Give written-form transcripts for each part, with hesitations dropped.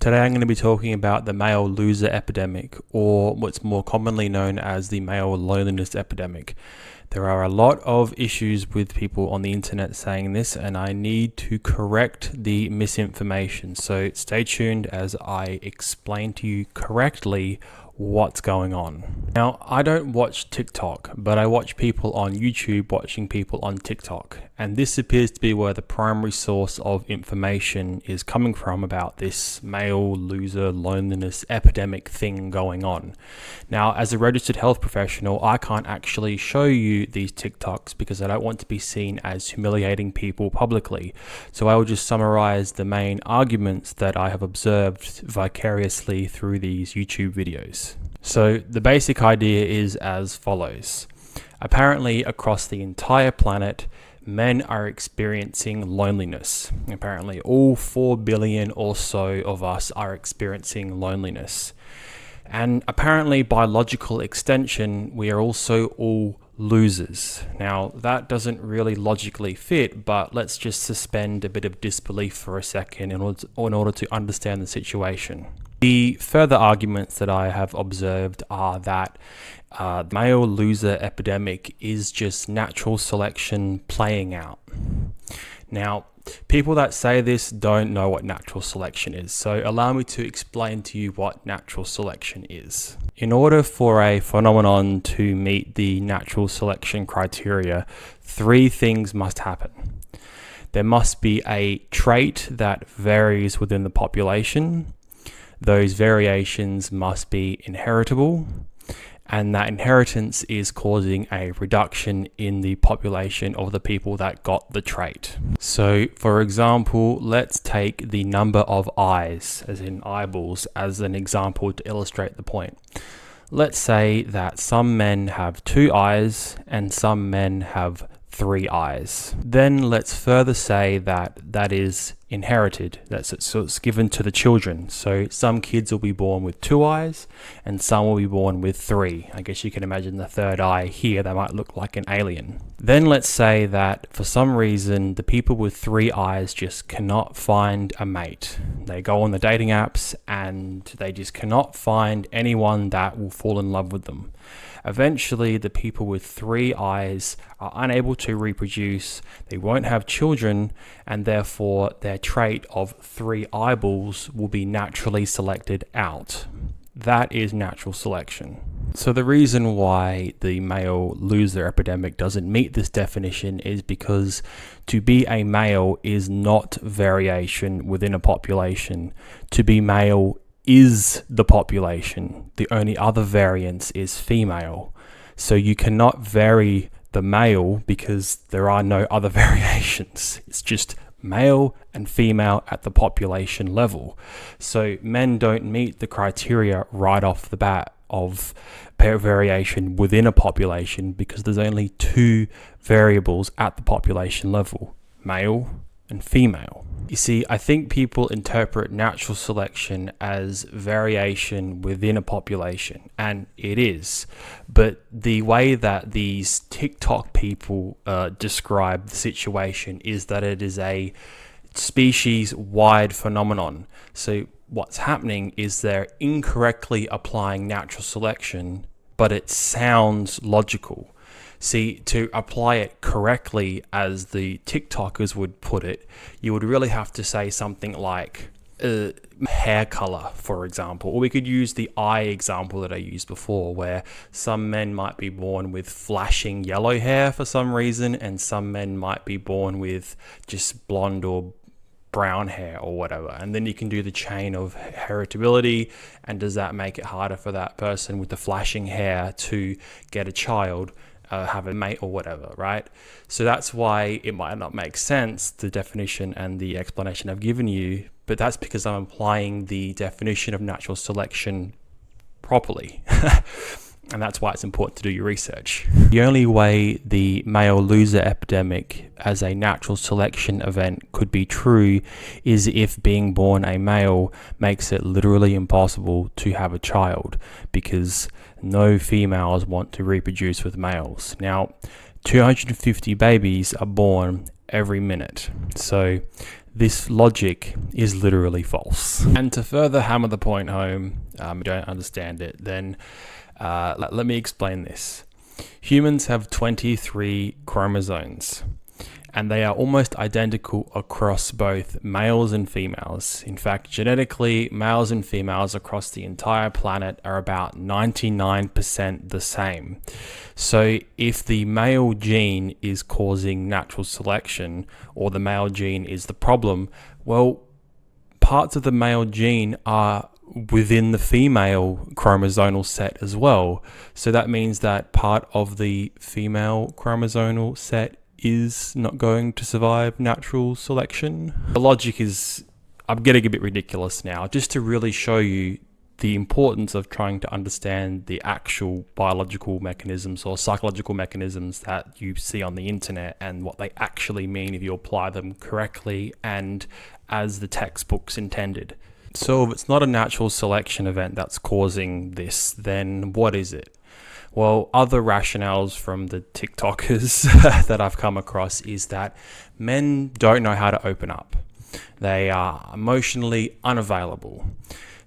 Today I'm going to be talking about the male loser epidemic, or what's more commonly known as the male loneliness epidemic. There are a lot of issues with people on the internet saying this, and I need to correct the misinformation. So stay tuned as I explain to you correctly what's going on. Now, I don't watch TikTok, but I watch people on YouTube watching people on TikTok. And this appears to be where the primary source of information is coming from about this male loser loneliness epidemic thing going on. Now, as a registered health professional, I can't actually show you these TikToks because I don't want to be seen as humiliating people publicly. So I will just summarize the main arguments that I have observed vicariously through these YouTube videos. So the basic idea is as follows. Apparently, across the entire planet, men are experiencing loneliness. Apparently, all 4 billion or so of us are experiencing loneliness. And apparently, by logical extension, we are also all losers. Now, that doesn't really logically fit, but let's just suspend a bit of disbelief for a second in order to understand the situation. The further arguments that I have observed are that the male loser epidemic is just natural selection playing out. Now, people that say this don't know what natural selection is, so allow me to explain to you what natural selection is. In order for a phenomenon to meet the natural selection criteria, 3 things must happen. There must be a trait that varies within the population. Those variations must be inheritable, and that inheritance is causing a reduction in the population of the people that got the trait. So, for example, let's take the number of eyes, as in eyeballs, as an example to illustrate the point. Let's say that some men have 2 eyes and some men have 3 eyes. Then let's further say that that is inherited. So it's given to the children. So some kids will be born with 2 eyes and some will be born with 3. I guess you can imagine the 3rd eye here, they might look like an alien. Then let's say that for some reason the people with 3 eyes just cannot find a mate. They go on the dating apps and they just cannot find anyone that will fall in love with them. Eventually, the people with 3 eyes are unable to reproduce, they won't have children, and therefore their trait of 3 eyeballs will be naturally selected out. That is natural selection. So the reason why the male loser epidemic doesn't meet this definition is because to be a male is not variation within a population. To be male is the population. The only other variance is female. So you cannot vary the male because there are no other variations. It's just male and female at the population level. So men don't meet the criteria right off the bat of variation within a population because there's only 2 variables at the population level, male and female. You see, I think people interpret natural selection as variation within a population, and it is. But the way that these TikTok people describe the situation is that it is a species-wide phenomenon. So what's happening is they're incorrectly applying natural selection, but it sounds logical. See, to apply it correctly, as the TikTokers would put it, you would really have to say something like hair color, for example. Or we could use the eye example that I used before, where some men might be born with flashing yellow hair for some reason, and some men might be born with just blonde or brown hair or whatever. And then you can do the chain of heritability, and does that make it harder for that person with the flashing hair to get a child? Have a mate or whatever, right? So that's why it might not make sense, the definition and the explanation I've given you, but that's because I'm applying the definition of natural selection properly. And that's why it's important to do your research. The only way the male loser epidemic as a natural selection event could be true is if being born a male makes it literally impossible to have a child, because no females want to reproduce with males. Now, 250 babies are born every minute. So This logic is literally false. And to further hammer the point home, you don't understand it, then let me explain this. Humans have 23 chromosomes, and they are almost identical across both males and females. In fact, genetically, males and females across the entire planet are about 99% the same. So if the male gene is causing natural selection, or the male gene is the problem, well, parts of the male gene are within the female chromosomal set as well. So that means that part of the female chromosomal set is not going to survive natural selection. The logic is, I'm getting a bit ridiculous now, just to really show you the importance of trying to understand the actual biological mechanisms or psychological mechanisms that you see on the internet and what they actually mean if you apply them correctly and as the textbooks intended. So if it's not a natural selection event that's causing this, then what is it? Well, other rationales from the TikTokers that I've come across is that men don't know how to open up. They are emotionally unavailable.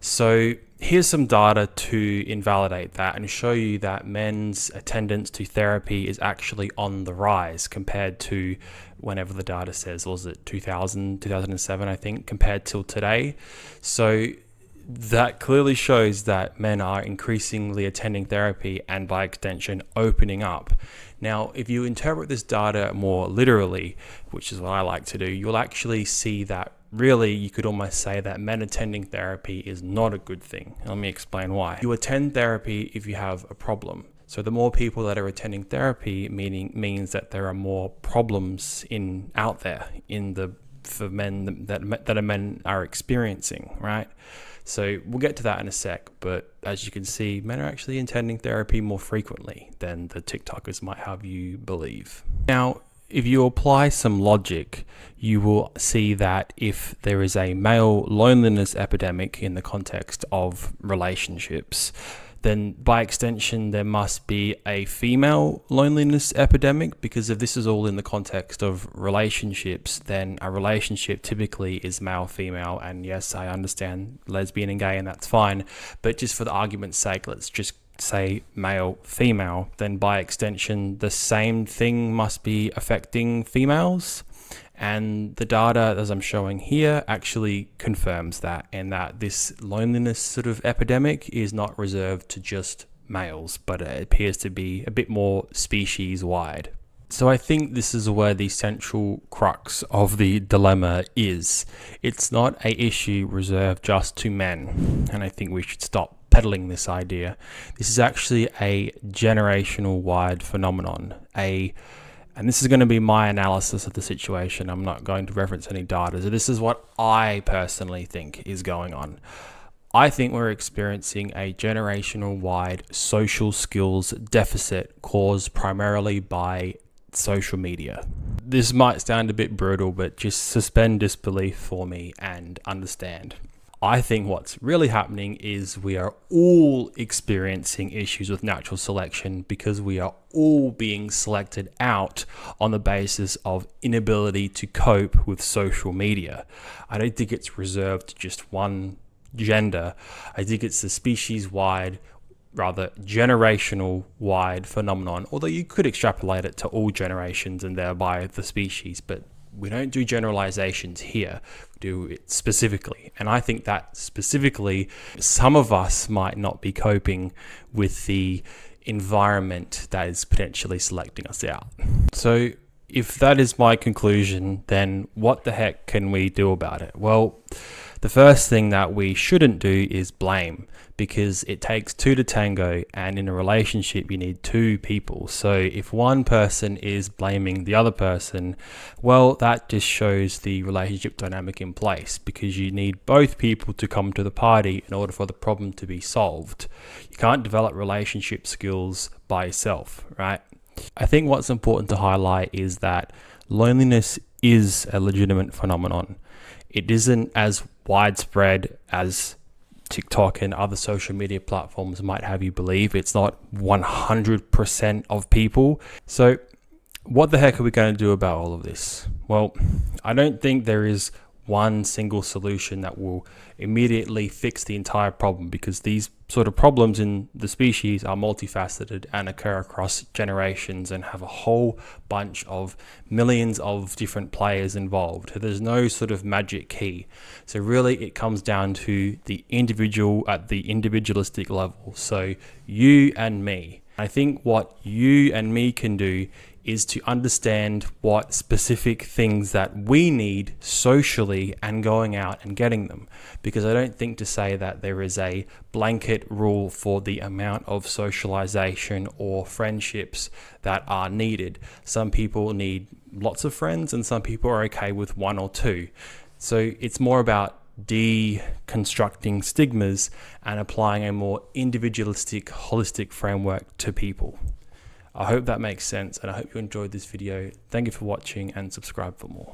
So here's some data to invalidate that and show you that men's attendance to therapy is actually on the rise compared to whenever the data says, was it 2007, I think, compared till today. So that clearly shows that men are increasingly attending therapy and by extension opening up. Now, if you interpret this data more literally, which is what I like to do, you'll actually see that really you could almost say that men attending therapy is not a good thing. Let me explain why. You attend therapy if you have a problem. So the more people that are attending therapy means that there are more problems out there for men that men are experiencing, right? So we'll get to that in a sec, but as you can see, men are actually attending therapy more frequently than the TikTokers might have you believe. Now, if you apply some logic, you will see that if there is a male loneliness epidemic in the context of relationships, then by extension, there must be a female loneliness epidemic, because if this is all in the context of relationships, then a relationship typically is male-female. And yes, I understand lesbian and gay, and that's fine. But just for the argument's sake, let's just say male-female. Then by extension, the same thing must be affecting females. And the data, as I'm showing here, actually confirms that, and that this loneliness sort of epidemic is not reserved to just males, but it appears to be a bit more species-wide. So I think this is where the central crux of the dilemma is. It's not an issue reserved just to men, and I think we should stop peddling this idea. This is actually a generational-wide phenomenon, and this is going to be my analysis of the situation. I'm not going to reference any data. So this is what I personally think is going on. I think we're experiencing a generational-wide social skills deficit caused primarily by social media. This might sound a bit brutal, but just suspend disbelief for me and understand. I think what's really happening is we are all experiencing issues with natural selection because we are all being selected out on the basis of inability to cope with social media. I don't think it's reserved to just one gender. I think it's a species-wide, rather generational-wide phenomenon, although you could extrapolate it to all generations and thereby the species, but we don't do generalizations here, we do it specifically. And I think that specifically, some of us might not be coping with the environment that is potentially selecting us out. So if that is my conclusion, then what the heck can we do about it? Well, the first thing that we shouldn't do is blame, because it takes two to tango, and in a relationship you need two people. So if one person is blaming the other person, well, that just shows the relationship dynamic in place, because you need both people to come to the party in order for the problem to be solved. You can't develop relationship skills by yourself, right? I think what's important to highlight is that loneliness is a legitimate phenomenon. It isn't as widespread as TikTok and other social media platforms might have you believe. It's not 100% of people. So what the heck are we going to do about all of this? Well, I don't think there is one single solution that will immediately fix the entire problem, because these sort of problems in the species are multifaceted and occur across generations and have a whole bunch of millions of different players involved. So there's no sort of magic key. So really it comes down to the individual at the individualistic level. So you and me. I think what you and me can do is to understand what specific things that we need socially and going out and getting them. Because I don't think to say that there is a blanket rule for the amount of socialization or friendships that are needed. Some people need lots of friends and some people are okay with one or two. So it's more about deconstructing stigmas and applying a more individualistic, holistic framework to people. I hope that makes sense, and I hope you enjoyed this video. Thank you for watching, and subscribe for more.